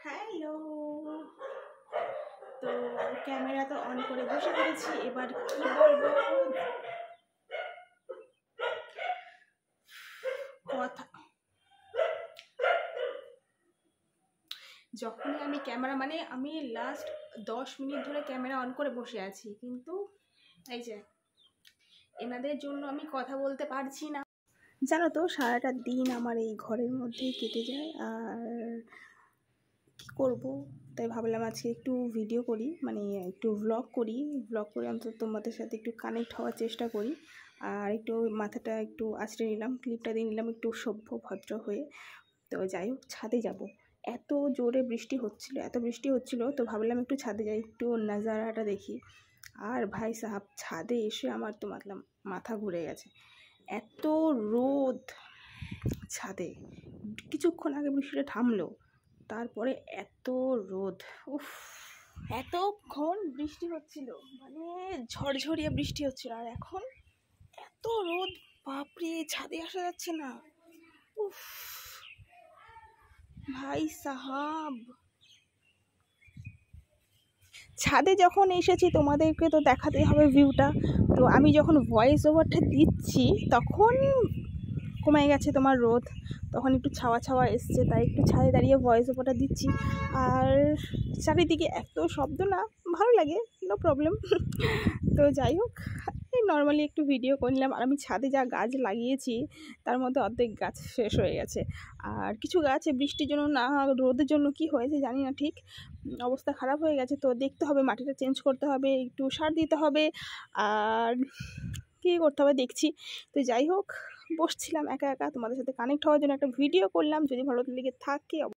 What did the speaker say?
Hello, তো camera তো on করে বসে পড়েছি। এবার কি বলবো, কথা যখনই আমি ক্যামেরা আমি লাস্ট 10 মিনিট ধরে ক্যামেরা অন করে বসে আছি, কিন্তু এই যে এনাদের জন্য আমি কথা বলতে পারছি না। জানো তো, সারাটা দিন আমার এই ঘরের মধ্যেই কেটে যায়। আর কি করব, তাই ভাবলাম আজকে একটু ভিডিও করি, একটু ব্লগ করি অন্তত তোমাদের সাথে একটু কানেক্ট হওয়ার চেষ্টা করি। আর একটু মাথাটা একটু আঁচড়ে নিলাম, ক্লিপটা দিয়ে নিলাম একটু সভ্য ভদ্র হয়ে। তো যাই হোক, ছাদে যাব। এত জোরে বৃষ্টি হচ্ছিল, তো ভাবলাম একটু ছাদে যাই, একটু নাজারাটা দেখি। আর ভাই সাহাব, ছাদে এসে আমার তো মাথা ঘুরে গেছে। এত রোদ ছাদে, কিছুক্ষণ আগে বৃষ্টিটা থামলো, তারপরে এত রোদ। উফ, এতক্ষণ বৃষ্টি হচ্ছিল, ঝড়ঝড়িয়ে বৃষ্টি হচ্ছিল, আর এখন এত রোদ। বাপরে, ছাদে আসা যাচ্ছে না। উফ ভাই সাহাব, ছাদে যখন এসেছি তোমাদেরকে তো দেখাতেই হবে ভিউটা। তো আমি যখন ভয়েস ওভারটা দিচ্ছি তখন কমে গেছে তোমার রোদ, তখন একটু ছাওয়া ছাওয়া এসছে, তাই একটু ছাদে দাঁড়িয়ে ভয়েস ওভারটা দিচ্ছি। আর চারিদিকে এত শব্দ না, ভালো লাগে, নো প্রবলেম। তো যাই হোক, এই নর্মালি একটু ভিডিও করলাম। আর আমি ছাদে যা গাছ লাগিয়েছি তার মধ্যে অর্ধেক গাছ শেষ হয়ে গেছে। আর কিছু গাছ বৃষ্টির জন্য না, রোদের জন্য কি হয়েছে জানি না, ঠিক অবস্থা খারাপ হয়ে গেছে। তো দেখতে হবে, মাটিটা চেঞ্জ করতে হবে, একটু সার দিতে হবে, আর কী করতে হবে দেখছি। তো যাই হোক, বসছিলাম একা একা, তোমাদের সাথে কানেক্ট হওয়ার জন্য একটা ভিডিও করলাম। যদি ভালো লেগে থাকে